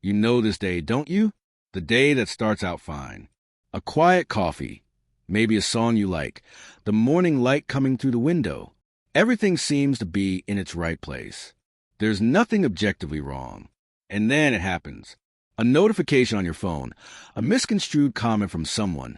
You know this day, don't you? The day that starts out fine. A quiet coffee, maybe a song you like, the morning light coming through the window. Everything seems to be in its right place. There's nothing objectively wrong. And then it happens. A notification on your phone, a misconstrued comment from someone,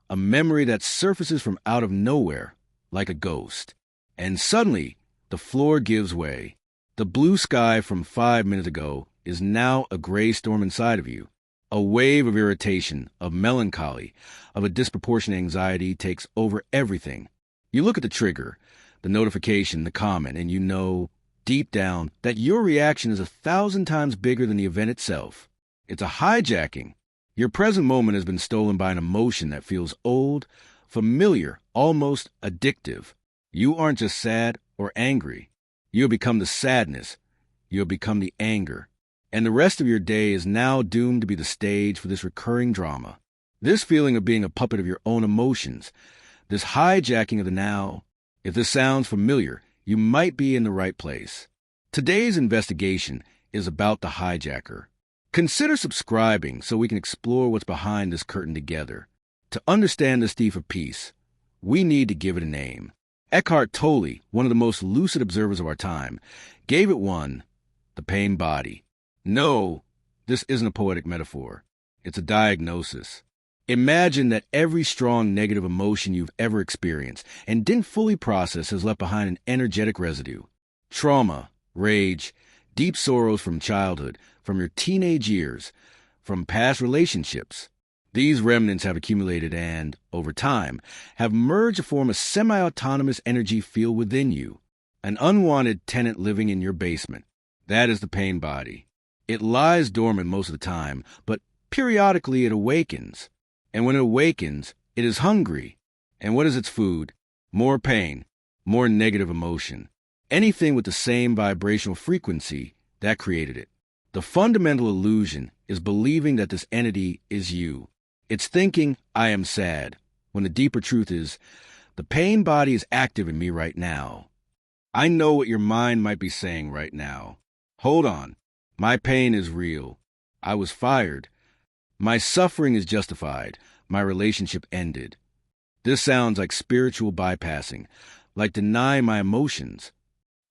a memory that surfaces from out of nowhere, like a ghost. And suddenly, the floor gives way. The blue sky from 5 minutes ago is now a gray storm inside of you. A wave of irritation, of melancholy, of a disproportionate anxiety takes over everything. You look at the trigger, the notification, the comment, and you know, deep down, that your reaction is 1,000 times bigger than the event itself. It's a hijacking. Your present moment has been stolen by an emotion that feels old, familiar, almost addictive. You aren't just sad or angry. You have become the sadness. You have become the anger. And the rest of your day is now doomed to be the stage for this recurring drama. This feeling of being a puppet of your own emotions, this hijacking of the now. If this sounds familiar, you might be in the right place. Today's investigation is about the hijacker. Consider subscribing so we can explore what's behind this curtain together. To understand this thief of peace, we need to give it a name. Eckhart Tolle, one of the most lucid observers of our time, gave it one, the pain body. No, this isn't a poetic metaphor. It's a diagnosis. Imagine that every strong negative emotion you've ever experienced and didn't fully process has left behind an energetic residue. Trauma, rage, deep sorrows from childhood, from your teenage years, from past relationships. These remnants have accumulated and, over time, have merged to form a semi-autonomous energy field within you, an unwanted tenant living in your basement. That is the pain body. It lies dormant most of the time, but periodically it awakens. And when it awakens, it is hungry. And what is its food? More pain, more negative emotion. Anything with the same vibrational frequency that created it. The fundamental illusion is believing that this entity is you. It's thinking, I am sad, when the deeper truth is, the pain body is active in me right now. I know what your mind might be saying right now. Hold on. My pain is real. I was fired. My suffering is justified. My relationship ended. This sounds like spiritual bypassing, like denying my emotions.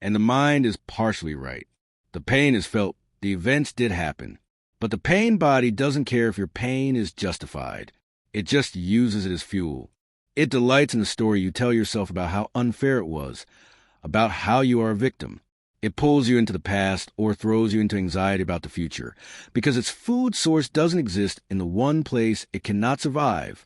And the mind is partially right. The pain is felt. The events did happen. But the pain body doesn't care if your pain is justified. It just uses it as fuel. It delights in the story you tell yourself about how unfair it was, about how you are a victim. It pulls you into the past or throws you into anxiety about the future because its food source doesn't exist in the one place it cannot survive,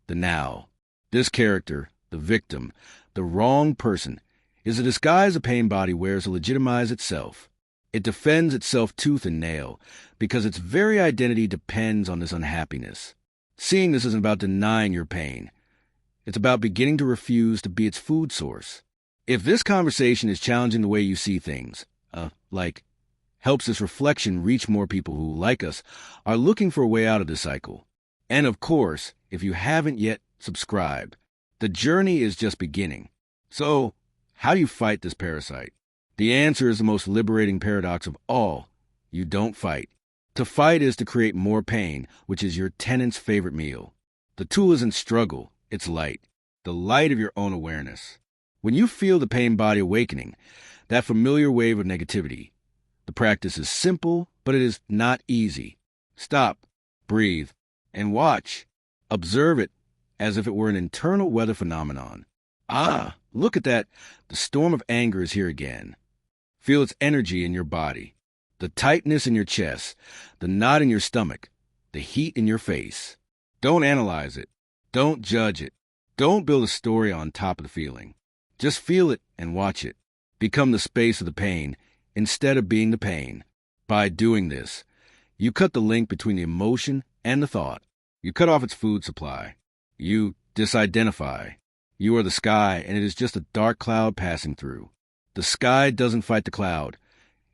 the now. This character, the victim, the wrong person, is a disguise the pain body wears to legitimize itself. It defends itself tooth and nail because its very identity depends on this unhappiness. Seeing this isn't about denying your pain. It's about beginning to refuse to be its food source. If this conversation is challenging the way you see things, helps this reflection reach more people who, like us, are looking for a way out of this cycle. And of course, if you haven't yet subscribed, the journey is just beginning. So, how do you fight this parasite? The answer is the most liberating paradox of all. You don't fight. To fight is to create more pain, which is your tenant's favorite meal. The tool isn't struggle, it's light. The light of your own awareness. When you feel the pain body awakening, that familiar wave of negativity, the practice is simple, but it is not easy. Stop, breathe, and watch. Observe it as if it were an internal weather phenomenon. Ah, look at that. The storm of anger is here again. Feel its energy in your body, the tightness in your chest, the knot in your stomach, the heat in your face. Don't analyze it. Don't judge it. Don't build a story on top of the feeling. Just feel it and watch it. Become the space of the pain instead of being the pain. By doing this, you cut the link between the emotion and the thought. You cut off its food supply. You disidentify. You are the sky, and it is just a dark cloud passing through. The sky doesn't fight the cloud.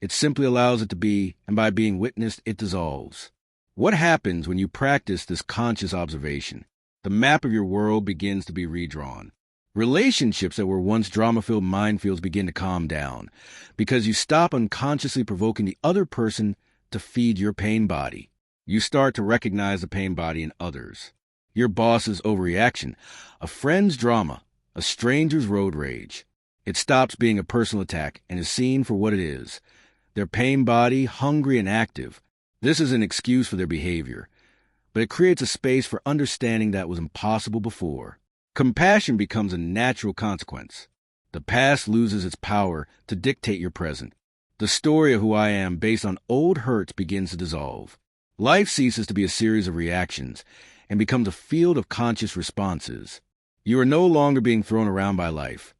It simply allows it to be, and by being witnessed, it dissolves. What happens when you practice this conscious observation? The map of your world begins to be redrawn. Relationships that were once drama-filled minefields begin to calm down because you stop unconsciously provoking the other person to feed your pain body. You start to recognize the pain body in others. Your boss's overreaction, a friend's drama, a stranger's road rage. It stops being a personal attack and is seen for what it is. Their pain body, hungry and active. This is an excuse for their behavior, but it creates a space for understanding that was impossible before. Compassion becomes a natural consequence. The past loses its power to dictate your present. The story of who I am based on old hurts begins to dissolve. Life ceases to be a series of reactions and becomes a field of conscious responses. You are no longer being thrown around by life.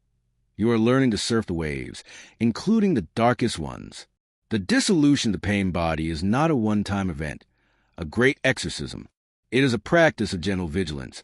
You are learning to surf the waves, including the darkest ones. The dissolution of the pain body is not a one-time event, a great exorcism. It is a practice of gentle vigilance,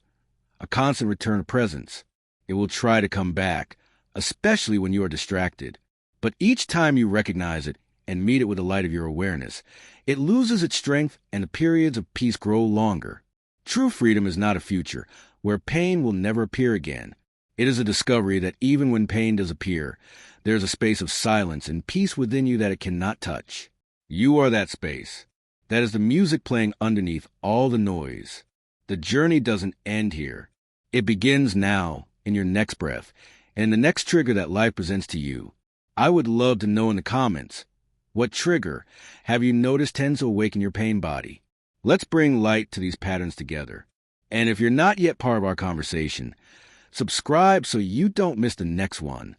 a constant return of presence. It will try to come back, especially when you are distracted. But each time you recognize it and meet it with the light of your awareness, it loses its strength and the periods of peace grow longer. True freedom is not a future where pain will never appear again. It is a discovery that even when pain does appear, there is a space of silence and peace within you that it cannot touch. You are that space. That is the music playing underneath all the noise. The journey doesn't end here. It begins now, in your next breath, and in the next trigger that life presents to you. I would love to know in the comments, what trigger have you noticed tends to awaken your pain body? Let's bring light to these patterns together. And if you're not yet part of our conversation, subscribe so you don't miss the next one.